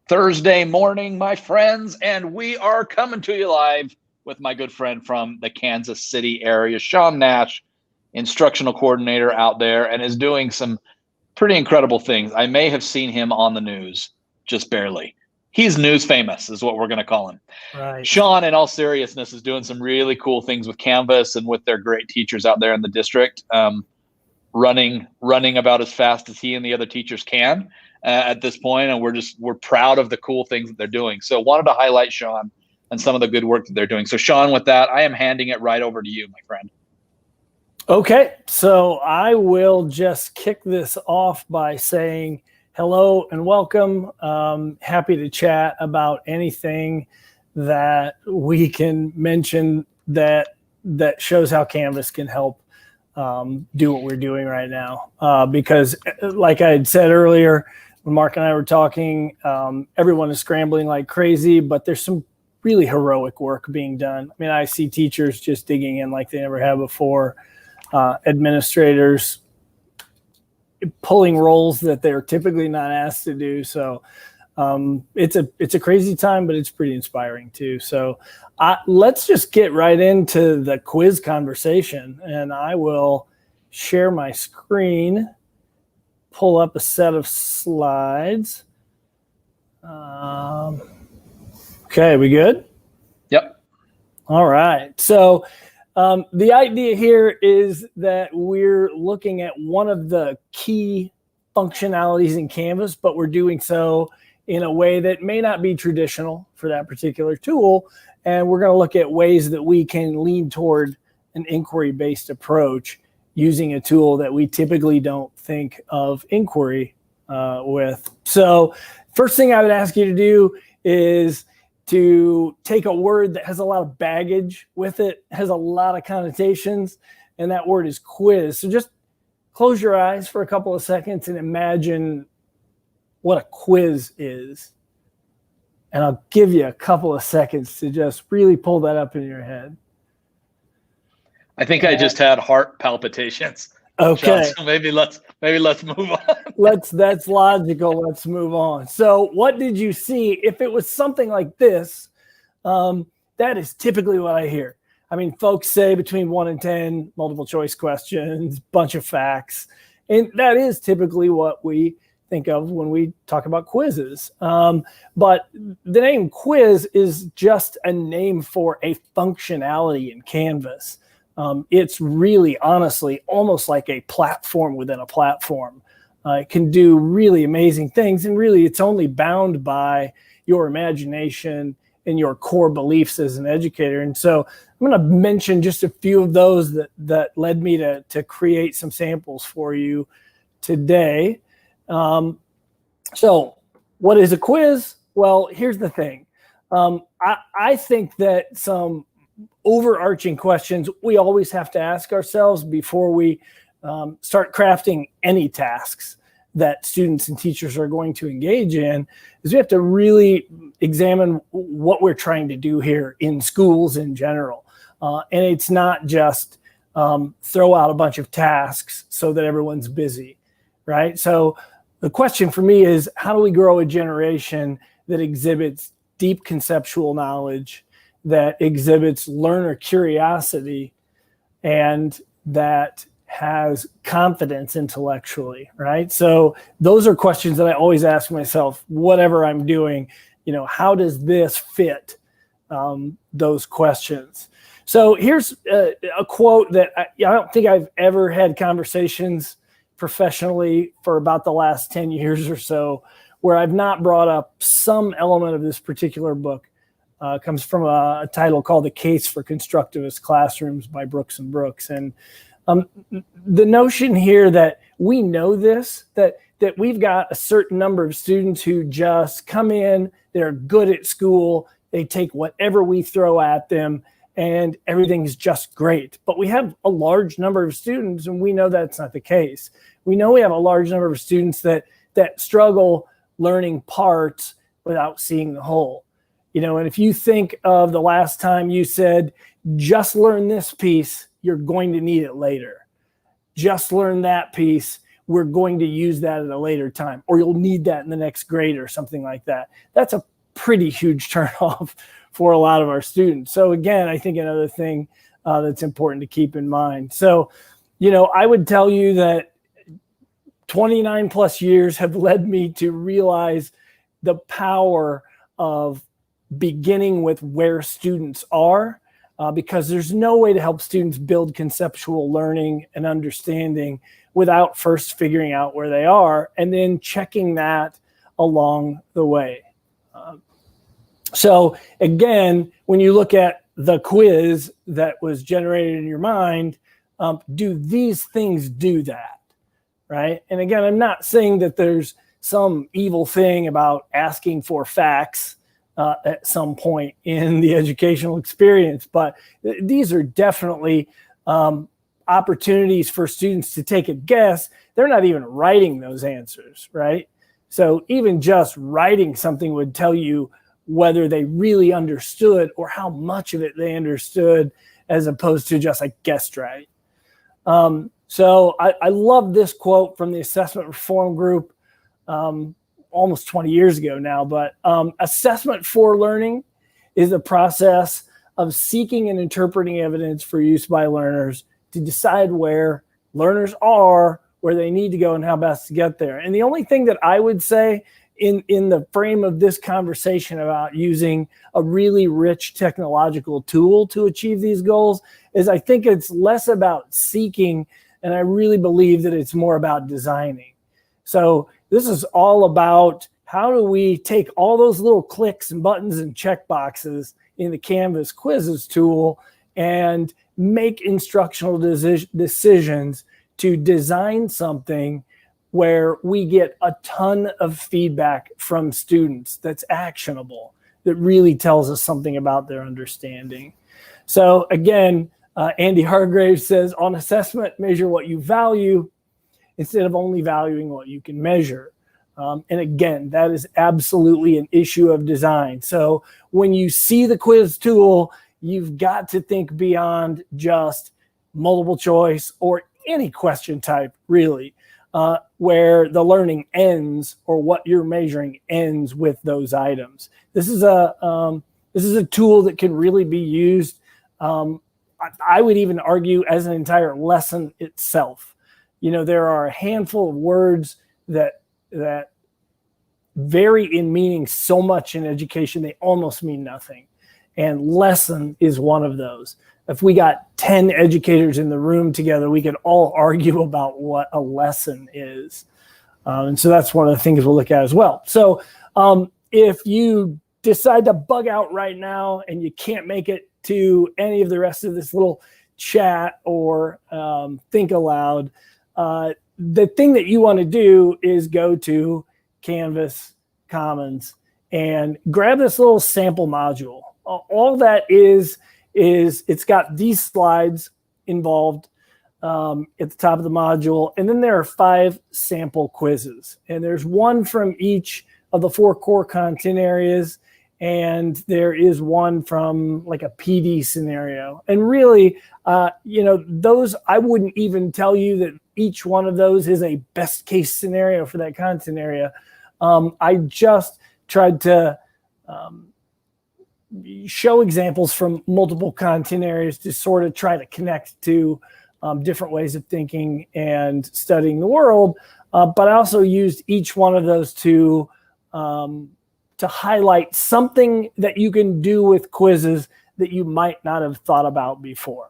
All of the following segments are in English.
Thursday morning, my friends, and we are coming to you live with my good friend from the Kansas City area, Sean Nash, instructional coordinator out there, and is doing some pretty incredible things. I may have seen him on the news, just barely. He's news famous, is what we're going to call him. Right. Sean, in all seriousness, is doing some really cool things with Canvas and with their great teachers out there in the district, running about as fast as he and the other teachers can at this point, and we're proud of the cool things that they're doing. So wanted to highlight Sean and some of the good work that they're doing. So Sean, with that, I am handing it right over to you, my friend. Okay, so I will just kick this off by saying hello and welcome. Happy to chat about anything that we can mention that shows how Canvas can help do what we're doing right now. Because like I had said earlier, when Mark and I were talking, everyone is scrambling like crazy, but there's some really heroic work being done. I mean, I see teachers just digging in like they never have before, administrators pulling roles that they're typically not asked to do. So it's a crazy time, but it's pretty inspiring too. So let's just get right into the quiz conversation, and I will share my screen, pull up a set of slides. Okay, we good? Yep. All right. So the idea here is that we're looking at one of the key functionalities in Canvas, but we're doing so in a way that may not be traditional for that particular tool. And we're going to look at ways that we can lean toward an inquiry-based approach using a tool that we typically don't think of inquiry with. So first thing I would ask you to do is to take a word that has a lot of baggage with it, has a lot of connotations, and that word is quiz. So just close your eyes for a couple of seconds and imagine what a quiz is. And I'll give you a couple of seconds to just really pull that up in your head. I think I just had heart palpitations. Okay. Sean, so maybe let's move on. That's logical. Let's move on. So what did you see? If it was something like this, that is typically what I hear. I mean, folks say between 1 and 10, multiple choice questions, bunch of facts. And that is typically what we think of when we talk about quizzes. But the name quiz is just a name for a functionality in Canvas. It's really, honestly, almost like a platform within a platform. It can do really amazing things, and really it's only bound by your imagination and your core beliefs as an educator. And so I'm going to mention just a few of those that led me to create some samples for you today. So what is a quiz? Well, here's the thing. I think that some overarching questions we always have to ask ourselves before we start crafting any tasks that students and teachers are going to engage in is we have to really examine what we're trying to do here in schools in general. And it's not just throw out a bunch of tasks so that everyone's busy, right? So the question for me is, how do we grow a generation that exhibits deep conceptual knowledge, that exhibits learner curiosity, and that has confidence intellectually, right? So those are questions that I always ask myself, whatever I'm doing, how does this fit those questions? So here's a quote that I don't think I've ever had conversations professionally for about the last 10 years or so where I've not brought up some element of this particular book. Comes from a title called The Case for Constructivist Classrooms by Brooks and Brooks. And the notion here that we know this, that we've got a certain number of students who just come in, they're good at school, they take whatever we throw at them, and everything's just great. But we have a large number of students, and we know that's not the case. We know we have a large number of students that struggle learning parts without seeing the whole. And if you think of the last time you said, just learn this piece, you're going to need it later. Just learn that piece. we're going to use that at a later time, or you'll need that in the next grade or something like that. That's a pretty huge turnoff for a lot of our students. So again, I think another thing that's important to keep in mind. So, I would tell you that 29 plus years have led me to realize the power of beginning with where students are, because there's no way to help students build conceptual learning and understanding without first figuring out where they are and then checking that along the way. So again, when you look at the quiz that was generated in your mind, do these things do that, right? And again, I'm not saying that there's some evil thing about asking for facts at some point in the educational experience, but these are definitely opportunities for students to take a guess. They're not even writing those answers, right? So even just writing something would tell you whether they really understood or how much of it they understood, as opposed to just like guessed right. So I love this quote from the assessment reform group, almost 20 years ago now, but assessment for learning is the process of seeking and interpreting evidence for use by learners to decide where learners are, where they need to go, and how best to get there. And the only thing that I would say in the frame of this conversation about using a really rich technological tool to achieve these goals is I think it's less about seeking, and I really believe that it's more about designing. So this is all about how do we take all those little clicks and buttons and check boxes in the Canvas quizzes tool and make instructional decisions to design something where we get a ton of feedback from students that's actionable, that really tells us something about their understanding. So again, Andy Hargraves says, on assessment, measure what you value instead of only valuing what you can measure. And again, that is absolutely an issue of design. So when you see the quiz tool, you've got to think beyond just multiple choice or any question type, really, where the learning ends or what you're measuring ends with those items. This is a tool that can really be used, I would even argue, as an entire lesson itself. There are a handful of words that vary in meaning so much in education, they almost mean nothing. And lesson is one of those. If we got 10 educators in the room together, we could all argue about what a lesson is. And so that's one of the things we'll look at as well. So if you decide to bug out right now and you can't make it to any of the rest of this little chat or think aloud, the thing that you want to do is go to Canvas Commons and grab this little sample module. All that is it's got these slides involved at the top of the module, and then there are 5 sample quizzes, and there's one from each of the 4 core content areas, and there is one from like a PD scenario. And really, those, I wouldn't even tell you that each one of those is a best case scenario for that content area. I just tried to show examples from multiple content areas to sort of try to connect to different ways of thinking and studying the world. But I also used each one of those to highlight something that you can do with quizzes that you might not have thought about before.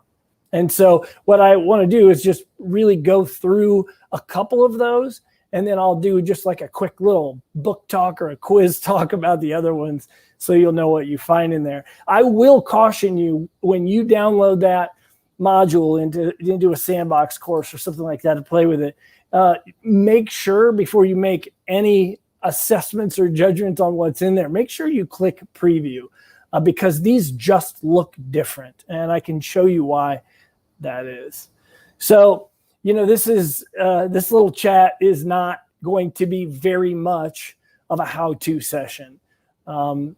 And so what I want to do is just really go through a couple of those, and then I'll do just like a quick little book talk or a quiz talk about the other ones, so you'll know what you find in there. I will caution you, when you download that module into a sandbox course or something like that to play with it, make sure before you make any assessments or judgments on what's in there, make sure you click preview, because these just look different, and I can show you why that is. So, this little chat is not going to be very much of a how-to session.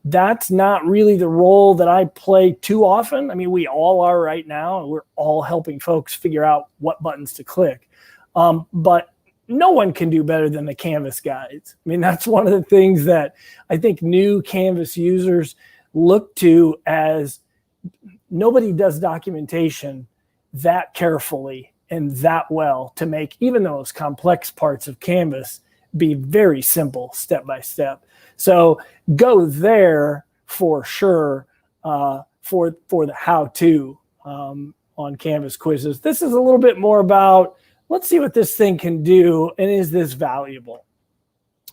That's not really the role that I play too often. I mean, we all are right now, and we're all helping folks figure out what buttons to click. But no one can do better than the Canvas guides. I mean, that's one of the things that I think new Canvas users look to, as nobody does documentation that carefully and that well to make even those complex parts of Canvas be very simple step by step. So go there for sure for the how-to on Canvas quizzes. This is a little bit more about, let's see what this thing can do, and is this valuable?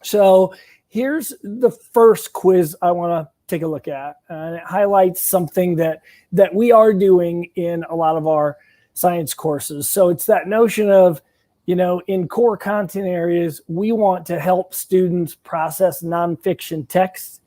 So here's the first quiz I want to take a look at, and it highlights something that we are doing in a lot of our science courses. So it's that notion of, in core content areas, we want to help students process nonfiction text,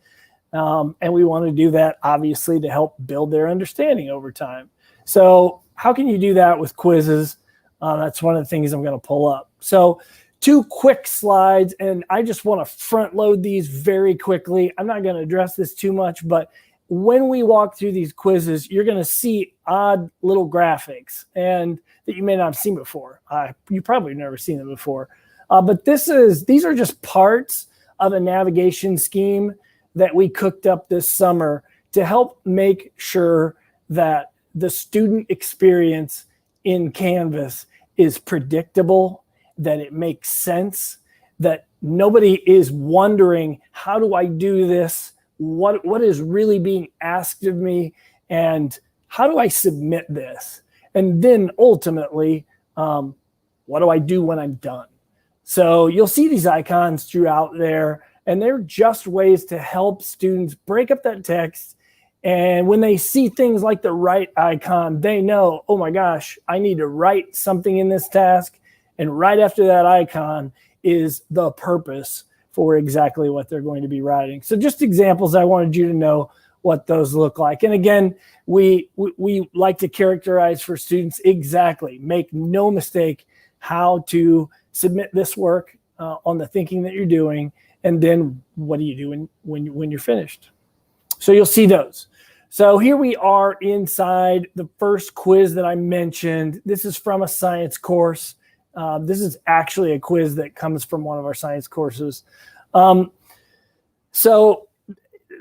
and we want to do that obviously to help build their understanding over time. So how can you do that with quizzes? That's one of the things I'm going to pull up. So 2 quick slides, and I just want to front load these very quickly. I'm not going to address this too much, but when we walk through these quizzes, you're going to see odd little graphics and that you may not have seen before. You probably never seen them before. But these are just parts of a navigation scheme that we cooked up this summer to help make sure that the student experience in Canvas is predictable, that it makes sense, that nobody is wondering, how do I do this? What is really being asked of me? And how do I submit this? And then ultimately, what do I do when I'm done? So you'll see these icons throughout there, and they're just ways to help students break up that text. And when they see things like the write icon, they know, oh my gosh, I need to write something in this task. And right after that icon is the purpose for exactly what they're going to be writing. So just examples, I wanted you to know what those look like. And again, we like to characterize for students exactly, make no mistake, how to submit this work on the thinking that you're doing, and then what do you do when you're finished. So you'll see those. So here we are inside the first quiz that I mentioned. This is from a science course. This is actually a quiz that comes from one of our science courses. So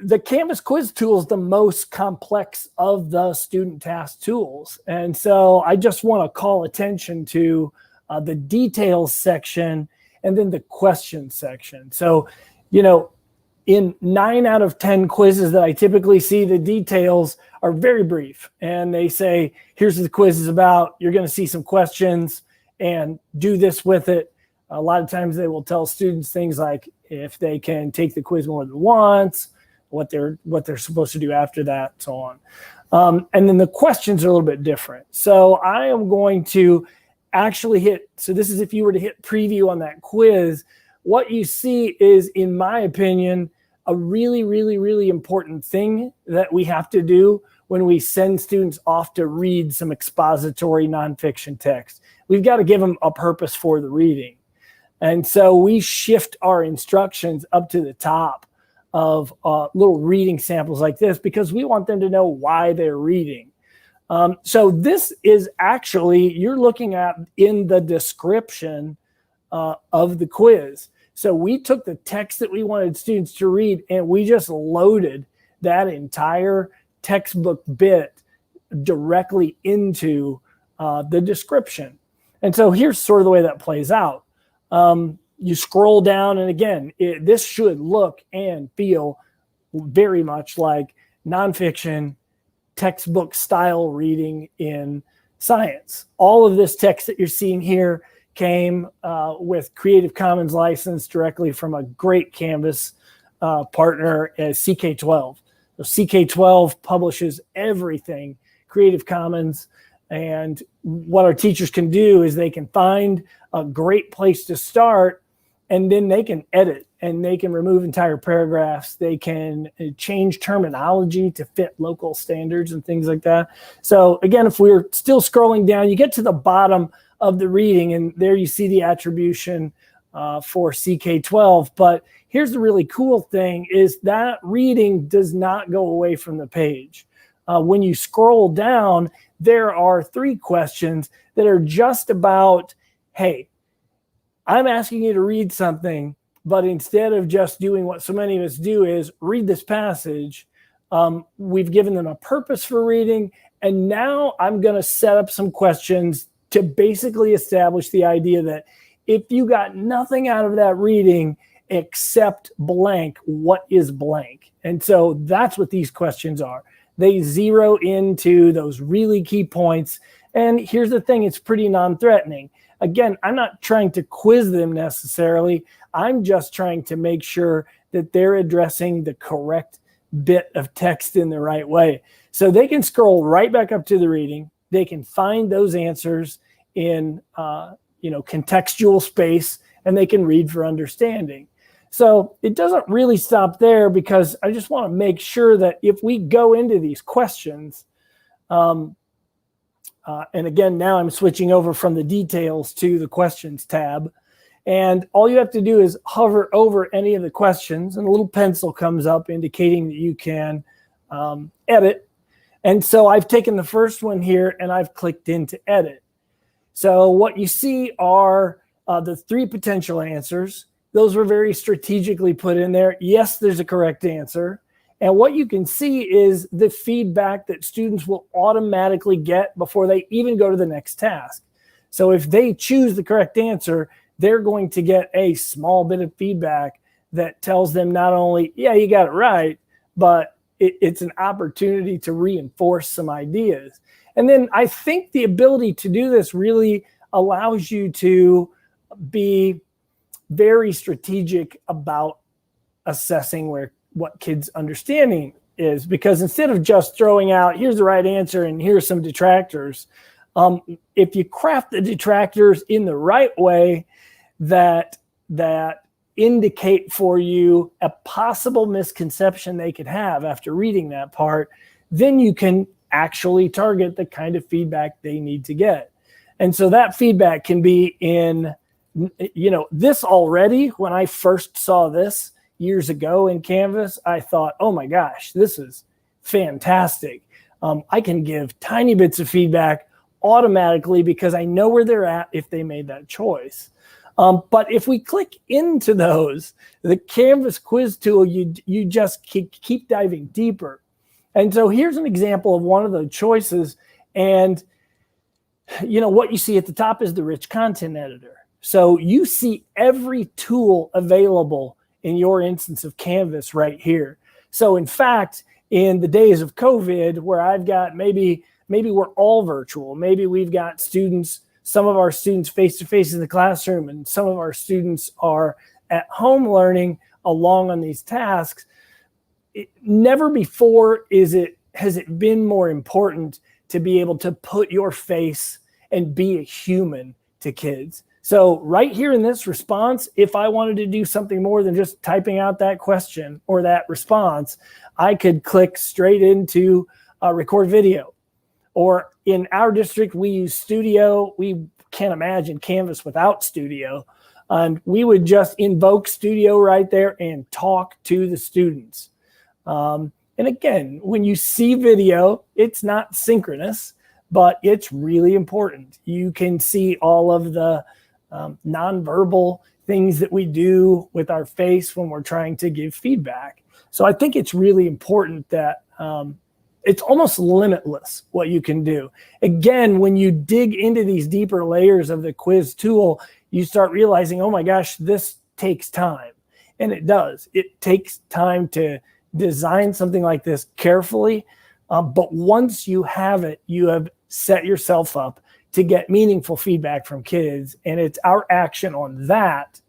the Canvas quiz tool is the most complex of the student task tools. And so I just want to call attention to the details section and then the question section. So, in 9 out of 10 quizzes that I typically see, the details are very brief. And they say, here's what the quiz is about. You're going to see some questions and do this with it. A lot of times they will tell students things like if they can take the quiz more than once, what they're supposed to do after that, so on. And then the questions are a little bit different. So I am going to actually hit, so this is if you were to hit preview on that quiz, what you see is, in my opinion, a really, really, really important thing that we have to do when we send students off to read some expository nonfiction text. We've got to give them a purpose for the reading. And so we shift our instructions up to the top of little reading samples like this because we want them to know why they're reading. So this is actually, you're looking at in the description of the quiz. So we took the text that we wanted students to read and we just loaded that entire textbook bit directly into the description. And so here's sort of the way that plays out. You scroll down, and again, this should look and feel very much like nonfiction textbook style reading in science. All of this text that you're seeing here came with Creative Commons license directly from a great Canvas partner as CK12. So CK12 publishes everything Creative Commons, and what our teachers can do is they can find a great place to start, and then they can edit and they can remove entire paragraphs. They can change terminology to fit local standards and things like that. So again, if we're still scrolling down, you get to the bottom of the reading, and there you see the attribution for CK12. But here's the really cool thing is that reading does not go away from the page. When you scroll down, there are 3 questions that are just about, hey, I'm asking you to read something, but instead of just doing what so many of us do is read this passage, we've given them a purpose for reading. And now I'm going to set up some questions to basically establish the idea that if you got nothing out of that reading except blank, what is blank? And so that's what these questions are. They zero into those really key points. And here's the thing, it's pretty non-threatening. Again, I'm not trying to quiz them necessarily. I'm just trying to make sure that they're addressing the correct bit of text in the right way. So they can scroll right back up to the reading. They can find those answers in contextual space, and they can read for understanding. So it doesn't really stop there, because I just want to make sure that if we go into these questions, and again, now I'm switching over from the details to the questions tab. And all you have to do is hover over any of the questions, and a little pencil comes up indicating that you can edit. And so I've taken the first one here and I've clicked into edit. So what you see are the 3 potential answers. Those were very strategically put in there. Yes, there's a correct answer. And what you can see is the feedback that students will automatically get before they even go to the next task. So if they choose the correct answer, they're going to get a small bit of feedback that tells them not only, yeah, you got it right, but it's an opportunity to reinforce some ideas. And then I think the ability to do this really allows you to be very strategic about assessing what kids' understanding is, because instead of just throwing out, here's the right answer and here's some detractors, if you craft the detractors in the right way that indicate for you a possible misconception they could have after reading that part, then you can actually target the kind of feedback they need to get. And so that feedback can be in, this already, when I first saw this years ago in Canvas, I thought, oh my gosh, this is fantastic. I can give tiny bits of feedback automatically because I know where they're at if they made that choice. But if we click into those, the Canvas quiz tool, you just keep diving deeper. And so here's an example of one of the choices. And what you see at the top is the rich content editor. So you see every tool available in your instance of Canvas right here. So in fact, in the days of COVID, where I've got maybe we're all virtual, maybe we've got some of our students face-to-face in the classroom, and some of our students are at home learning along on these tasks. Never before has it been more important to be able to put your face and be a human to kids. So right here in this response, if I wanted to do something more than just typing out that question or that response, I could click straight into record video. Or in our district, we use Studio. We can't imagine Canvas without Studio. And we would just invoke Studio right there and talk to the students. And again, when you see video, it's not synchronous, but it's really important. You can see all of the nonverbal things that we do with our face when we're trying to give feedback. So I think it's really important that it's almost limitless what you can do. Again, when you dig into these deeper layers of the quiz tool, you start realizing, oh my gosh, this takes time. And it does. It takes time to design something like this carefully. But once you have it, you have set yourself up to get meaningful feedback from kids. And it's our action on that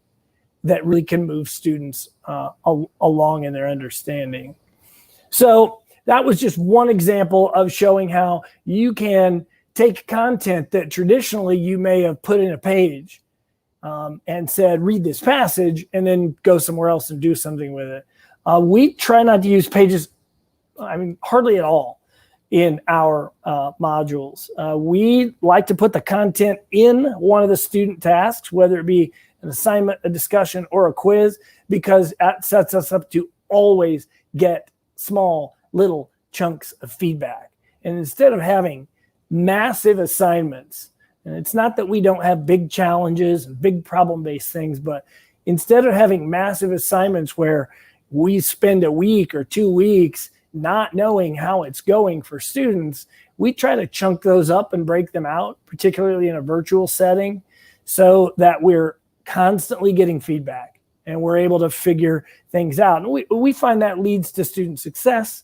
really can move students along in their understanding. So that was just one example of showing how you can take content that traditionally you may have put in a page and said, read this passage, and then go somewhere else and do something with it. We try not to use pages, hardly at all in our modules. We like to put the content in one of the student tasks, whether it be an assignment, a discussion, or a quiz, because that sets us up to always get small little chunks of feedback. And instead of having massive assignments And it's not that we don't have big challenges and big problem-based things, but instead of having massive assignments where we spend a week or 2 weeks not knowing how it's going for students, we try to chunk those up and break them out, particularly in a virtual setting, so that we're constantly getting feedback and we're able to figure things out. And we find that leads to student success.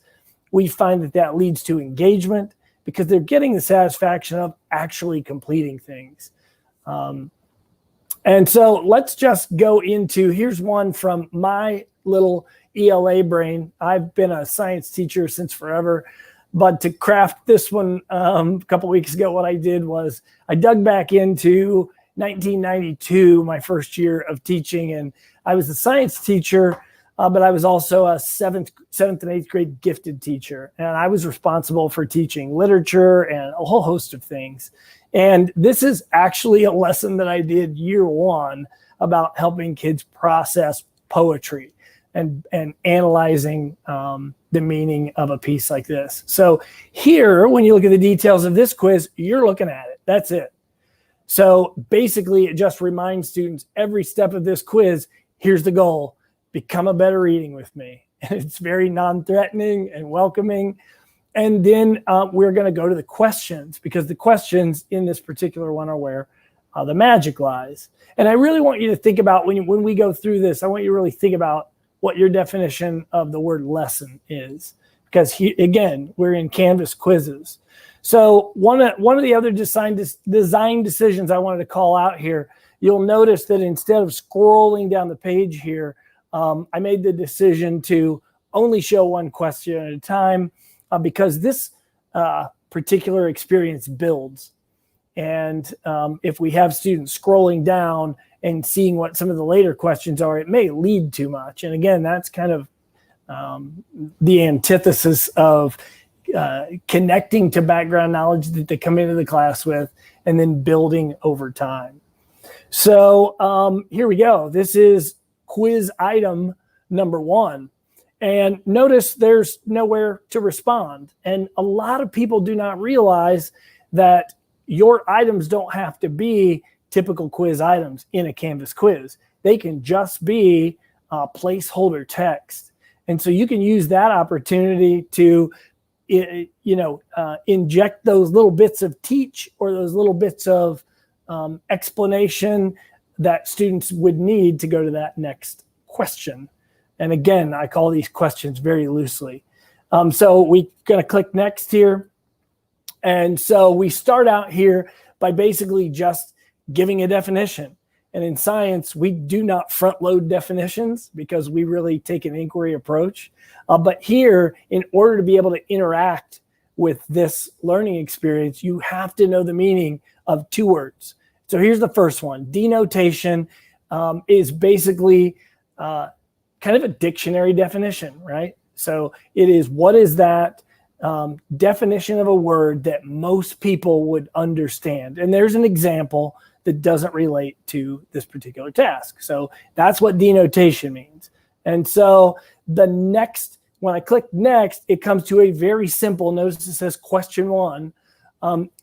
We find that leads to engagement because they're getting the satisfaction of actually completing things. And so let's just go into, here's one from my little ELA brain. I've been a science teacher since forever, but to craft this one a couple weeks ago, what I did was I dug back into 1992, my first year of teaching, and I was a science teacher, but I was also a seventh and 8th grade gifted teacher, and I was responsible for teaching literature and a whole host of things. And this is actually a lesson that I did year one about helping kids process poetry and analyzing the meaning of a piece like this. So here, when you look at the details of this quiz, you're looking at it. That's it. So basically, it just reminds students every step of this quiz, here's the goal: become a better reading with me. And it's very non-threatening and welcoming. And then we're going to go to the questions, because the questions in this particular one are where the magic lies. And I really want you to think about, when we go through this, I want you to really think about what your definition of the word lesson is. Because again, we're in Canvas quizzes. So one of the other design decisions I wanted to call out here, you'll notice that instead of scrolling down the page here, I made the decision to only show one question at a time, because this particular experience builds. And if we have students scrolling down and seeing what some of the later questions are, it may lead too much. And again, that's kind of the antithesis of connecting to background knowledge that they come into the class with and then building over time. So here we go. This is quiz item number 1. And notice there's nowhere to respond. And a lot of people do not realize that your items don't have to be typical quiz items in a Canvas quiz. They can just be placeholder text. And so you can use that opportunity to inject those little bits of teach or those little bits of explanation that students would need to go to that next question. And again, I call these questions very loosely. So we're going to click next here. And so we start out here by basically just giving a definition. And in science, we do not front load definitions because we really take an inquiry approach. But here, in order to be able to interact with this learning experience, you have to know the meaning of 2 words. So here's the first one. Denotation is basically kind of a dictionary definition, right? So it is, what is that definition of a word that most people would understand? And there's an example that doesn't relate to this particular task. So that's what denotation means. And so when I click next, it comes to a very simple, notice it says question 1.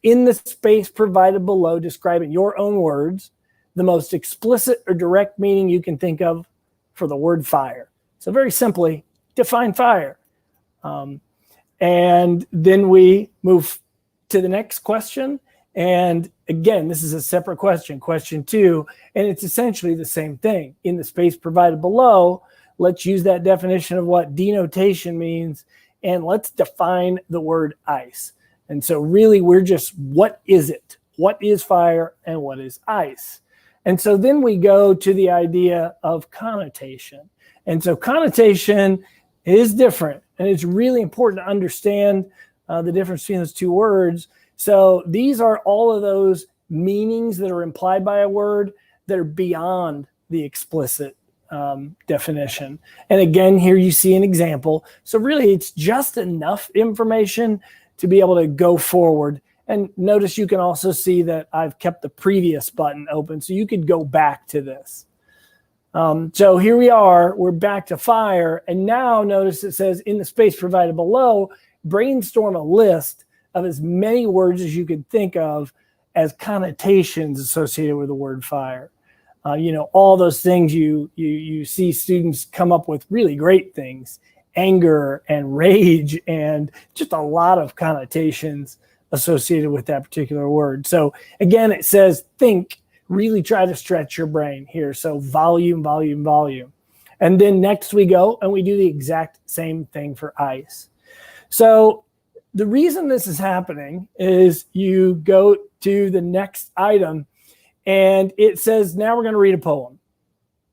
In the space provided below, describe in your own words the most explicit or direct meaning you can think of for the word fire. So very simply, define fire. And then we move to the next question. And again, this is a separate question, question 2, and it's essentially the same thing. In the space provided below, let's use that definition of what denotation means, and let's define the word ice. And so really, we're just, what is it? What is fire and what is ice? And so then we go to the idea of connotation. And so connotation is different, and it's really important to understand the difference between those 2 words. So these are all of those meanings that are implied by a word that are beyond the explicit definition. And again, here you see an example. So really, it's just enough information to be able to go forward. And notice you can also see that I've kept the previous button open, so you could go back to this. So here we are, we're back to fire. And now notice it says, in the space provided below, brainstorm a list of as many words as you could think of as connotations associated with the word fire. All those things you see students come up with really great things, anger and rage and just a lot of connotations associated with that particular word. So again, it says think, really try to stretch your brain here. So volume, volume, volume. And then next we go and we do the exact same thing for ice. So the reason this is happening is you go to the next item and it says, now we're going to read a poem.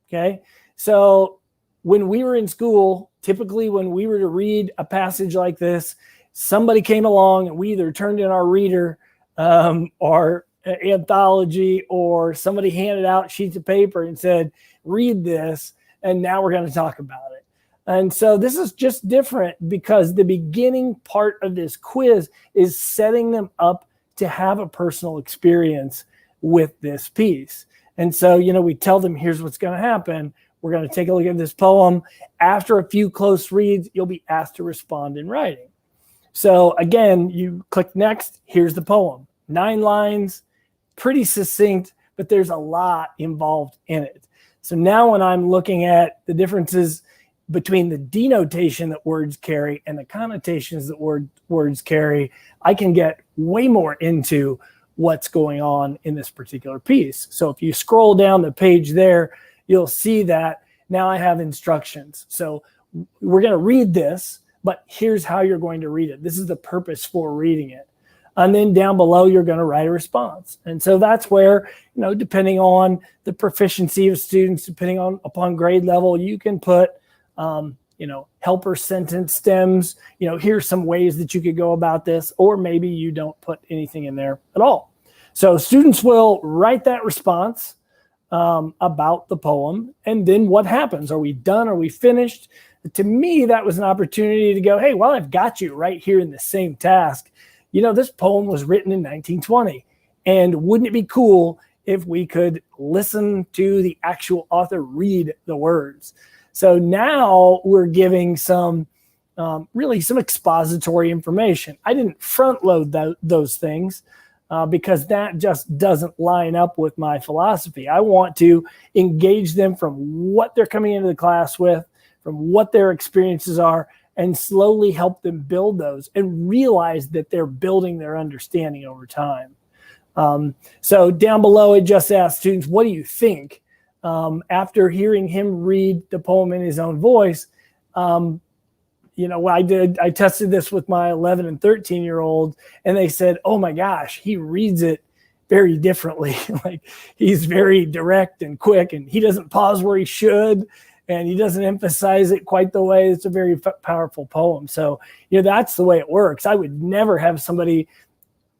Okay. So when we were in school, typically when we were to read a passage like this, somebody came along and we either turned in our reader or anthology, or somebody handed out sheets of paper and said, read this, and now we're going to talk about it. And so this is just different because the beginning part of this quiz is setting them up to have a personal experience with this piece. And so, we tell them, here's what's going to happen. We're going to take a look at this poem. After a few close reads, you'll be asked to respond in writing. So again, you click next. Here's the poem. 9 lines, pretty succinct, but there's a lot involved in it. So now when I'm looking at the differences between the denotation that words carry and the connotations that words carry, I can get way more into what's going on in this particular piece. So if you scroll down the page there, you'll see that now I have instructions. So we're going to read this, but here's how you're going to read it. This is the purpose for reading it. And then down below, you're going to write a response. And so that's where, depending on the proficiency of students, depending upon grade level, you can put, helper sentence stems. Here's some ways that you could go about this, or maybe you don't put anything in there at all. So students will write that response about the poem. And then what happens? Are we done? Are we finished? To me, that was an opportunity to go, hey, well, I've got you right here in the same task. This poem was written in 1920. And wouldn't it be cool if we could listen to the actual author read the words? So now we're giving some expository information. I didn't front load those things because that just doesn't line up with my philosophy. I want to engage them from what they're coming into the class with, from what their experiences are, and slowly help them build those and realize that they're building their understanding over time. So down below, it just asks students, what do you think? After hearing him read the poem in his own voice, I tested this with my 11 and 13-year-old, and they said, oh my gosh, he reads it very differently. Like, he's very direct and quick, and he doesn't pause where he should. And he doesn't emphasize it quite the way. It's a very powerful poem. So, that's the way it works. I would never have somebody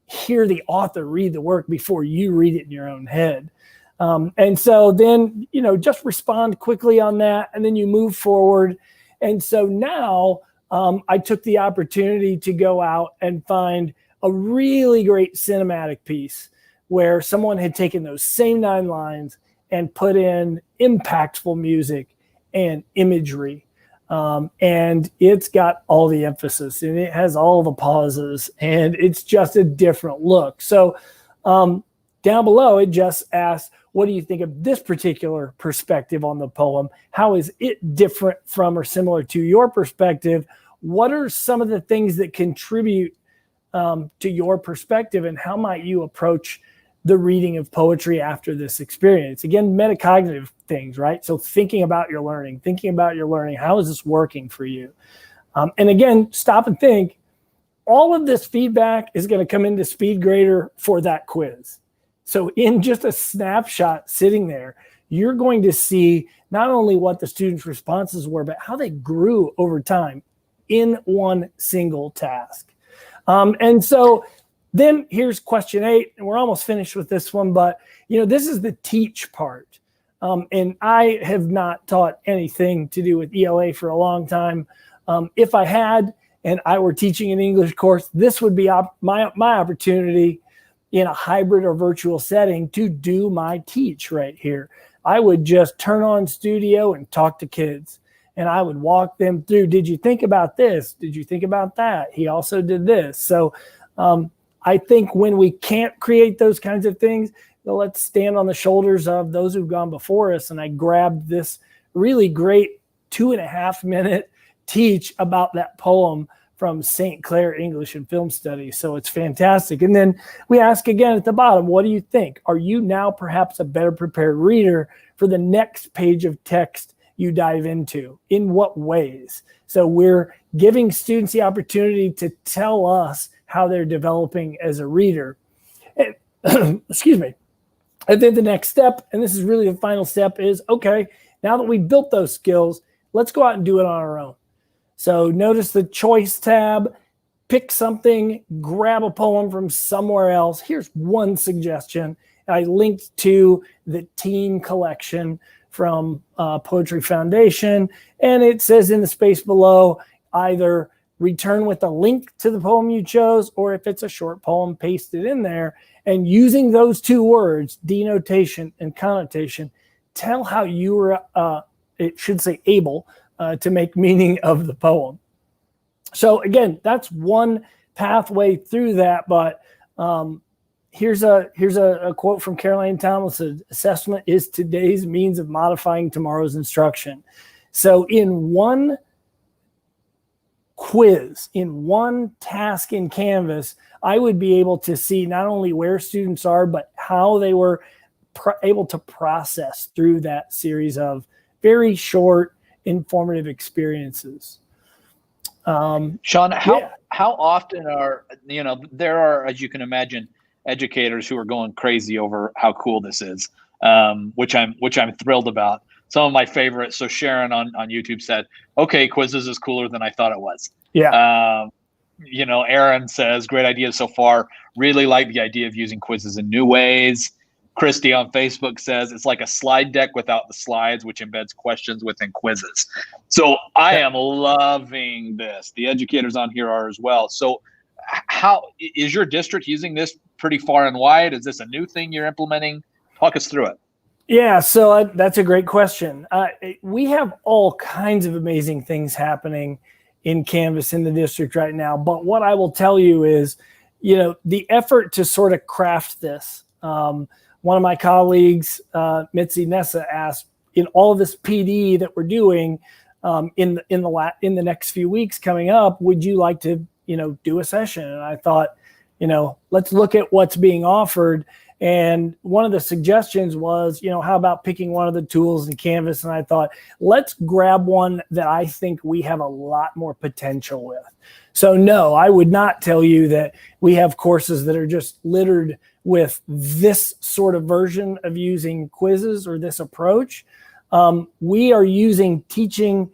hear the author read the work before you read it in your own head. And so then, just respond quickly on that, and then you move forward. And so now I took the opportunity to go out and find a really great cinematic piece where someone had taken those same 9 lines and put in impactful music and imagery. And it's got all the emphasis, and it has all the pauses, and it's just a different look. So down below, it just asks, what do you think of this particular perspective on the poem? How is it different from or similar to your perspective? What are some of the things that contribute to your perspective, and how might you approach the reading of poetry after this experience? Again, metacognitive things, right? So thinking about your learning, how is this working for you? And again, stop and think. All of this feedback is going to come into SpeedGrader for that quiz. So in just a snapshot sitting there, you're going to see not only what the students' responses were, but how they grew over time in one single task. And so then here's question 8, and we're almost finished with this one, but this is the teach part. And I have not taught anything to do with ELA for a long time. If I had, and I were teaching an English course, this would be my opportunity in a hybrid or virtual setting to do my teach right here. I would just turn on Studio and talk to kids, and I would walk them through, did you think about this? Did you think about that? He also did this. So I think when we can't create those kinds of things, well, let's stand on the shoulders of those who've gone before us. And I grabbed this really great 2.5-minute teach about that poem from St. Clair English and Film Studies. So it's fantastic. And then we ask again at the bottom, what do you think? Are you now perhaps a better prepared reader for the next page of text you dive into? In what ways? So we're giving students the opportunity to tell us how they're developing as a reader. And, excuse me. And then the next step, and this is really the final step, is, okay, now that we've built those skills, let's go out and do it on our own. So notice the choice tab, pick something, grab a poem from somewhere else. Here's one suggestion. I linked to the teen collection from Poetry Foundation, and it says in the space below, either return with a link to the poem you chose, or if it's a short poem, paste it in there. And using those two words, denotation and connotation, tell how you were, it should say able, to make meaning of the poem. So again, that's one pathway through that. But here's a quote from Caroline Thomas: "Assessment is today's means of modifying tomorrow's instruction." So in one quiz, in one task in Canvas, I would be able to see not only where students are, but how they were able to process through that series of very short, informative experiences. Sean, how often are, there are, as you can imagine, educators who are going crazy over how cool this is, which I'm thrilled about. Some of my favorites. So Sharon on YouTube said, "Okay, quizzes is cooler than I thought it was." Yeah. Aaron says, "Great idea so far. Really like the idea of using quizzes in new ways." Christy on Facebook says, "It's like a slide deck without the slides, which embeds questions within quizzes." So I am loving this. The educators on here are as well. So how is your district using this pretty far and wide? Is this a new thing you're implementing? Talk us through it. Yeah, so that's a great question. We have all kinds of amazing things happening in Canvas in the district right now. But what I will tell you is, the effort to sort of craft this. One of my colleagues, Mitzi Nessa, asked, in all of this PD that we're doing in the next few weeks coming up, would you like to do a session? And I thought, let's look at what's being offered. And one of the suggestions was, how about picking one of the tools in Canvas? And I thought, let's grab one that I think we have a lot more potential with. So no, I would not tell you that we have courses that are just littered with this sort of version of using quizzes or this approach. We are using teaching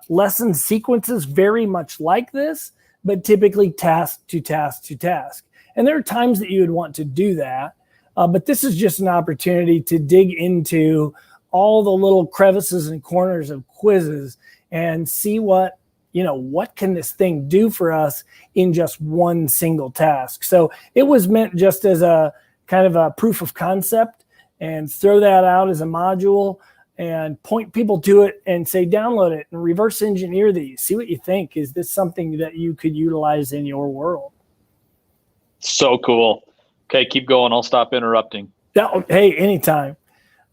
lesson sequences very much like this, but typically task to task to task. And there are times that you would want to do that. But this is just an opportunity to dig into all the little crevices and corners of quizzes and see what can this thing do for us in just one single task. So it was meant just as a kind of a proof of concept, and throw that out as a module and point people to it and say, download it and reverse engineer these. See what you think. Is this something that you could utilize in your world? So cool. Okay, keep going. I'll stop interrupting. Hey, anytime.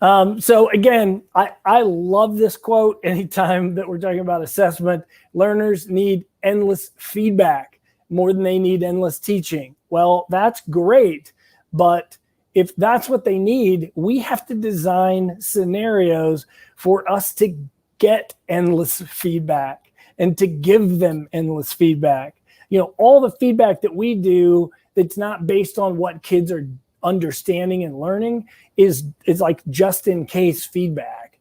So again, I love this quote. Anytime that we're talking about assessment, learners need endless feedback more than they need endless teaching. Well, that's great. But if that's what they need, we have to design scenarios for us to get endless feedback and to give them endless feedback. All the feedback that we do that's not based on what kids are understanding and learning is like just in case feedback.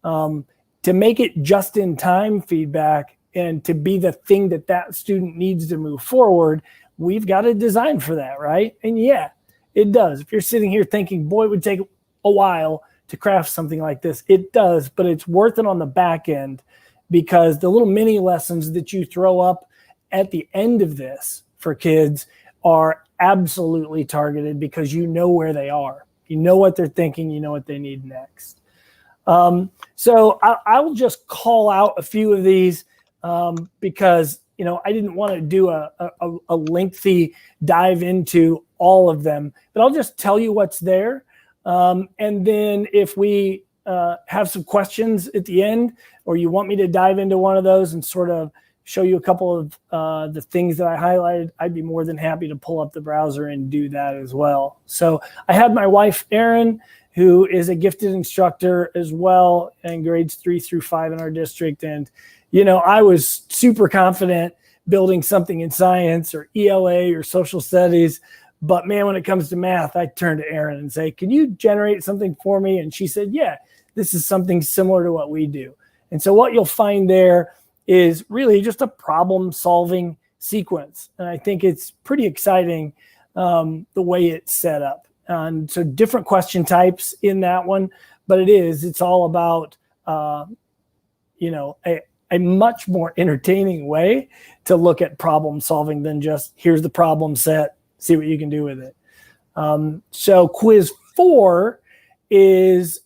To make it just in time feedback and to be the thing that student needs to move forward, we've got to design for that, right? And yeah, it does. If you're sitting here thinking, boy, it would take a while to craft something like this, it does, but it's worth it on the back end, because the little mini lessons that you throw up at the end of this for kids are absolutely targeted, because you know where they are. You know what they're thinking. You know what they need next. So I will just call out a few of these because, I didn't want to do a lengthy dive into all of them, but I'll just tell you what's there. And then if we have some questions at the end, or you want me to dive into one of those and sort of show you a couple of the things that I highlighted, I'd be more than happy to pull up the browser and do that as well. So I had my wife, Erin, who is a gifted instructor as well in grades 3 through 5 in our district. And, I was super confident building something in science or ELA or social studies. But man, when it comes to math, I turn to Erin and say, can you generate something for me? And she said, yeah, this is something similar to what we do. And so what you'll find there is really just a problem solving sequence. And I think it's pretty exciting the way it's set up. And so different question types in that one, but it's all about, a much more entertaining way to look at problem solving than just here's the problem set, see what you can do with it. So quiz 4 is,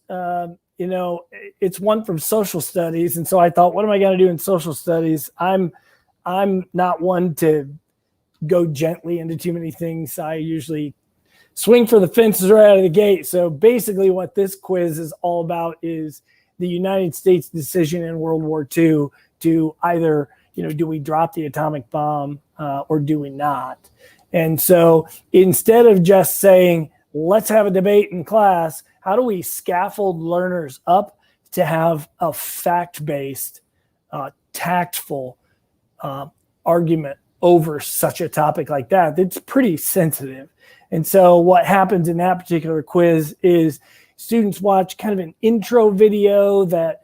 it's one from social studies. And so I thought, what am I going to do in social studies? I'm not one to go gently into too many things. I usually swing for the fences right out of the gate. So basically what this quiz is all about is the United States decision in World War II to either, do we drop the atomic bomb or do we not? And so instead of just saying, let's have a debate in class, how do we scaffold learners up to have a fact-based, tactful argument over such a topic like that? It's pretty sensitive. And so what happens in that particular quiz is students watch kind of an intro video that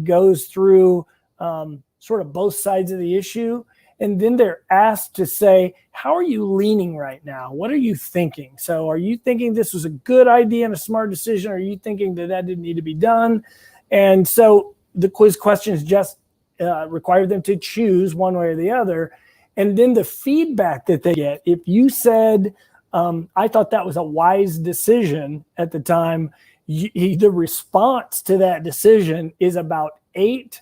goes through sort of both sides of the issue. And then they're asked to say, how are you leaning right now? What are you thinking? So are you thinking this was a good idea and a smart decision? Or are you thinking that didn't need to be done? And so the quiz questions just require them to choose one way or the other. And then the feedback that they get, if you said, I thought that was a wise decision at the time, the response to that decision is about 8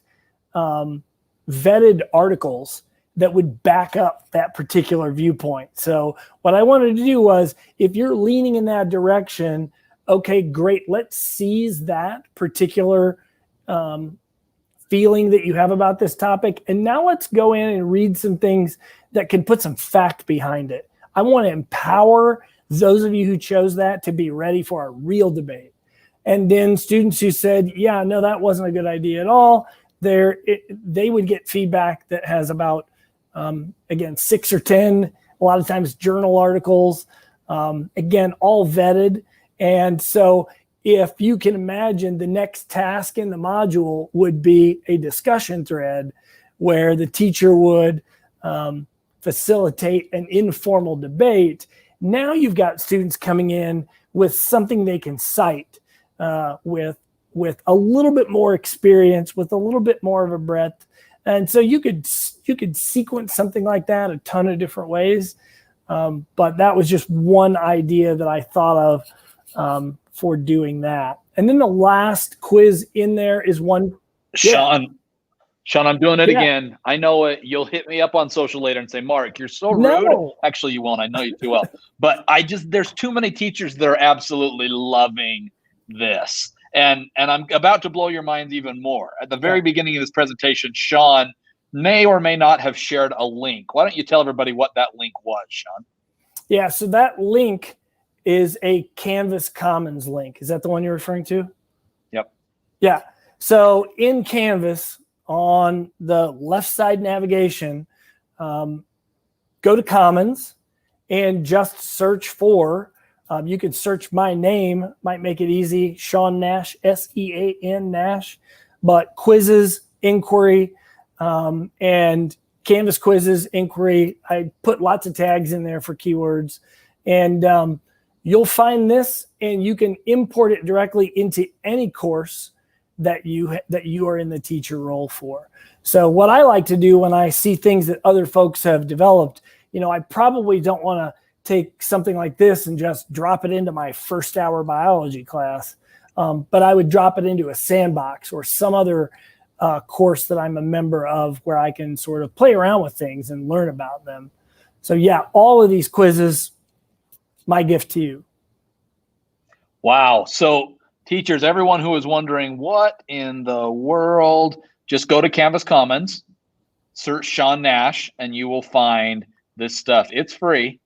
vetted articles that would back up that particular viewpoint. So what I wanted to do was, if you're leaning in that direction, okay, great. Let's seize that particular feeling that you have about this topic. And now let's go in and read some things that can put some fact behind it. I want to empower those of you who chose that to be ready for a real debate. And then students who said, yeah, no, that wasn't a good idea at all, they would get feedback that has about, again, 6 or 10, a lot of times journal articles, again, all vetted. And so if you can imagine, the next task in the module would be a discussion thread where the teacher would facilitate an informal debate. Now you've got students coming in with something they can cite, with a little bit more experience, with a little bit more of a breadth. And so you could sequence something like that a ton of different ways. But that was just one idea that I thought of for doing that. And then the last quiz in there is one. Sean, I'm doing it again. I know it. You'll hit me up on social later and say, Mark, you're so rude. No. Actually, you won't. I know you too well. But there's too many teachers that are absolutely loving this. And I'm about to blow your minds even more. At the very beginning of this presentation, Sean may or may not have shared a link. Why don't you tell everybody what that link was, Sean? Yeah, so that link is a Canvas Commons link. Is that the one you're referring to? Yep. Yeah. So in Canvas, on the left side navigation, go to Commons and just search for, you can search my name, might make it easy, Sean Nash, S-E-A-N Nash, but quizzes, inquiry, and Canvas quizzes, inquiry. I put lots of tags in there for keywords, and you'll find this, and you can import it directly into any course that you are in the teacher role for. So what I like to do when I see things that other folks have developed, I probably don't want to take something like this and just drop it into my first hour biology class. But I would drop it into a sandbox or some other course that I'm a member of where I can sort of play around with things and learn about them. So yeah, all of these quizzes, my gift to you. Wow. So teachers, everyone who is wondering what in the world, just go to Canvas Commons, search Sean Nash, and you will find this stuff. It's free.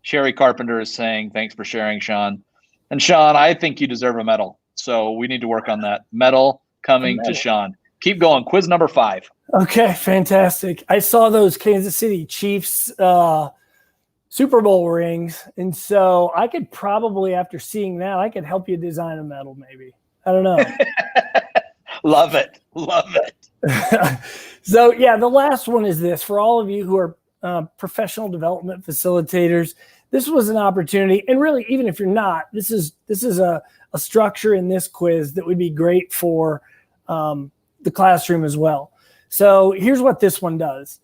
Sherry Carpenter is saying, thanks for sharing, Sean. And Sean, I think you deserve a medal. So we need to work on that. Medal coming to Sean. Keep going. Quiz number 5. Okay, fantastic. I saw those Kansas City Chiefs Super Bowl rings. And so I could probably, after seeing that, I could help you design a medal maybe. I don't know. Love it. Love it. So yeah, the last one is this. For all of you who are professional development facilitators, this was an opportunity. And really, even if you're not, this is a structure in this quiz that would be great for the classroom as well. So here's what this one does.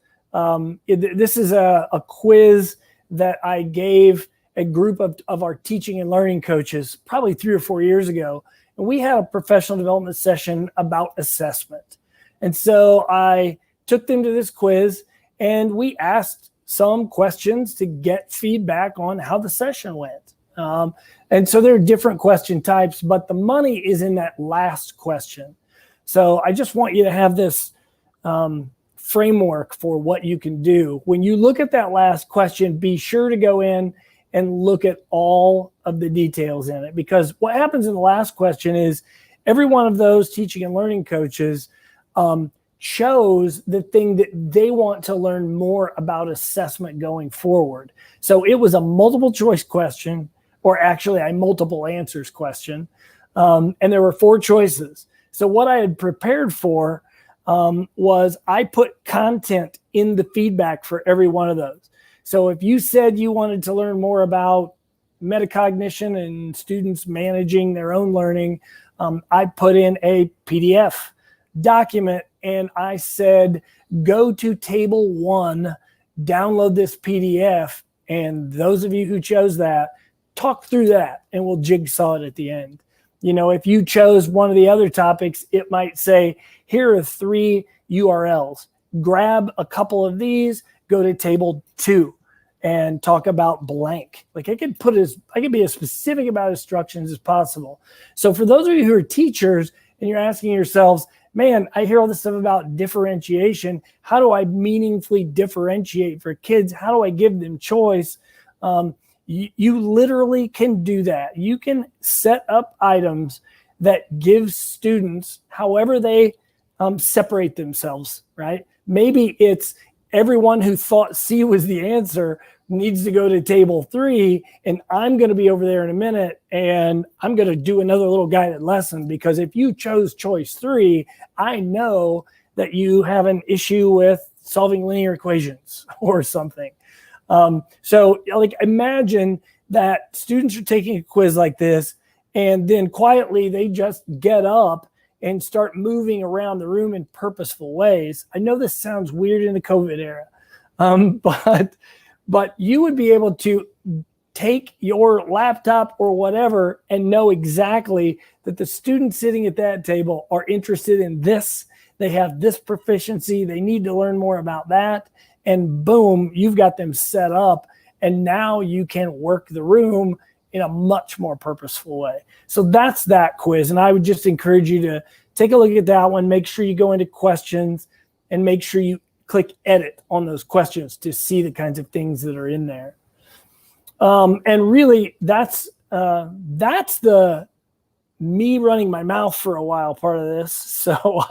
This is a quiz that I gave a group of our teaching and learning coaches probably 3 or 4 years ago. And we had a professional development session about assessment. And so I took them to this quiz and we asked some questions to get feedback on how the session went. And so there are different question types, but the money is in that last question. So I just want you to have this framework for what you can do. When you look at that last question, be sure to go in and look at all of the details in it, because what happens in the last question is every one of those teaching and learning coaches chose the thing that they want to learn more about assessment going forward. So it was a multiple choice question, or actually a multiple answers question. And there were 4 choices. So what I had prepared for was I put content in the feedback for every one of those. So if you said you wanted to learn more about metacognition and students managing their own learning, I put in a PDF document and I said, go to table 1, download this PDF. And those of you who chose that, talk through that and we'll jigsaw it at the end. You know, if you chose one of the other topics, it might say, here are 3 URLs. Grab a couple of these, go to table 2 and talk about blank. Like I could be as specific about instructions as possible. So for those of you who are teachers and you're asking yourselves, man, I hear all this stuff about differentiation. How do I meaningfully differentiate for kids? How do I give them choice? You literally can do that. You can set up items that give students, however they separate themselves, right? Maybe it's everyone who thought C was the answer needs to go to table 3, and I'm going to be over there in a minute, and I'm going to do another little guided lesson, because if you chose choice 3, I know that you have an issue with solving linear equations or something. So like imagine that students are taking a quiz like this and then quietly they just get up and start moving around the room in purposeful ways. I know this sounds weird in the COVID era, but you would be able to take your laptop or whatever and know exactly that the students sitting at that table are interested in this. They have this proficiency. They need to learn more about that. And boom, you've got them set up. And now you can work the room in a much more purposeful way. So that's that quiz. And I would just encourage you to take a look at that one. Make sure you go into questions and make sure you click edit on those questions to see the kinds of things that are in there. And really that's the me running my mouth for a while part of this. So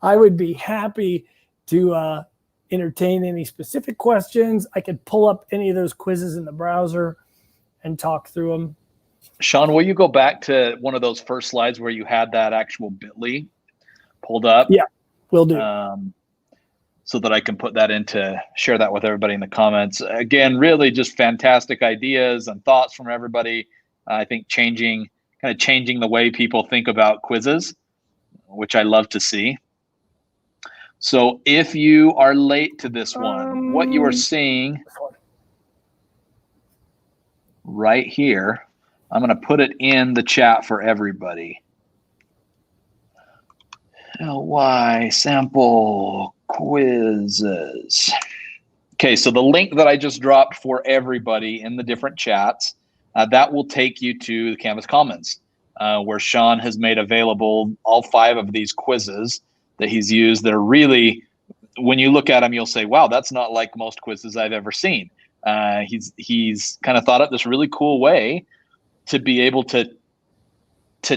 I would be happy to entertain any specific questions. I could pull up any of those quizzes in the browser and talk through them. Sean, will you go back to one of those first slides where you had that actual bit.ly pulled up? Yeah, will do. So that I can put that share that with everybody in the comments. Again, really just fantastic ideas and thoughts from everybody. I think changing the way people think about quizzes, which I love to see. So if you are late to this one, what you are seeing right here, I'm going to put it in the chat for everybody. LY sample quizzes. Okay, so the link that I just dropped for everybody in the different chats, that will take you to the Canvas Commons, where Sean has made available all 5 of these quizzes that he's used. They're really, when you look at them, you'll say, wow, that's not like most quizzes I've ever seen. He's kind of thought up this really cool way to be able to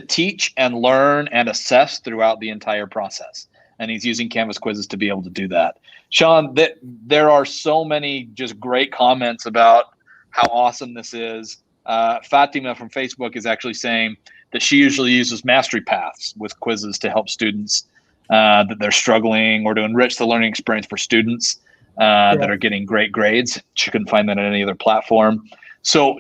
teach and learn and assess throughout the entire process. And he's using Canvas quizzes to be able to do that. Sean, there are so many just great comments about how awesome this is. Fatima from Facebook is actually saying that she usually uses mastery paths with quizzes to help students that they're struggling, or to enrich the learning experience for students that are getting great grades. She couldn't find that on any other platform. So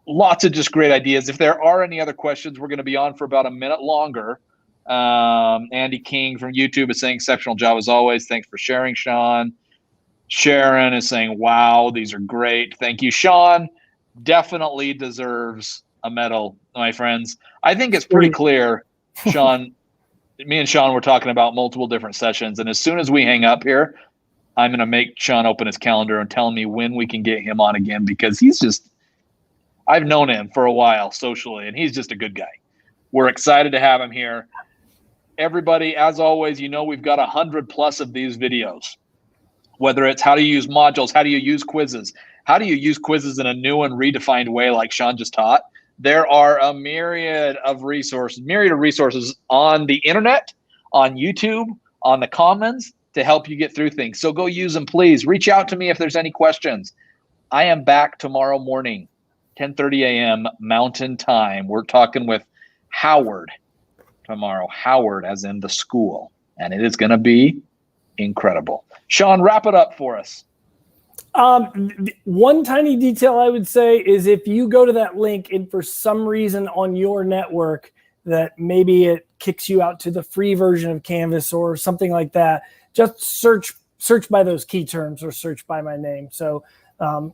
lots of just great ideas. If there are any other questions, we're going to be on for about a minute longer. Andy King from YouTube is saying exceptional job as always. Thanks for sharing, Sean. Sharon is saying, wow, these are great. Thank you. Sean definitely deserves a medal, my friends. I think it's pretty clear, Sean. Me and Sean were talking about multiple different sessions, and as soon as we hang up here, I'm going to make Sean open his calendar and tell me when we can get him on again, because I've known him for a while socially, and he's just a good guy. We're excited to have him here. Everybody, as always, we've got 100+ of these videos, whether it's how to use modules, how do you use quizzes, how do you use quizzes in a new and redefined way like Sean just taught. There are a myriad of resources on the internet, on YouTube, on the Commons to help you get through things. So go use them, please. Reach out to me if there's any questions. I am back tomorrow morning, 10:30 a.m. Mountain Time. We're talking with Howard tomorrow. Howard as in the school. And it is going to be incredible. Sean, wrap it up for us. One tiny detail I would say is if you go to that link and for some reason on your network that maybe it kicks you out to the free version of Canvas or something like that, just search by those key terms or search by my name. So,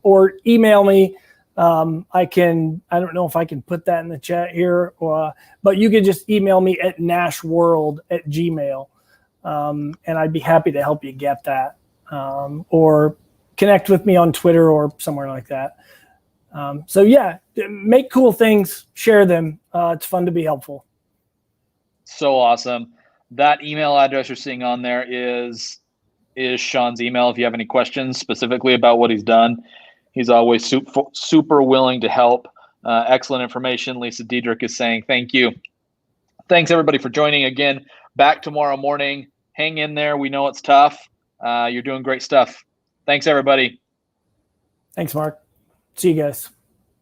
or email me. I don't know if I can put that in the chat here, but you can just email me at nashworld@gmail. And I'd be happy to help you get that. Or connect with me on Twitter or somewhere like that. So yeah, make cool things, share them. It's fun to be helpful. So awesome. That email address you're seeing on there is Sean's email. If you have any questions specifically about what he's done, he's always super willing to help. Excellent information. Lisa Diedrich is saying thank you. Thanks everybody for joining again. Back tomorrow morning. Hang in there. We know it's tough. You're doing great stuff. Thanks everybody. Thanks, Mark. See you guys.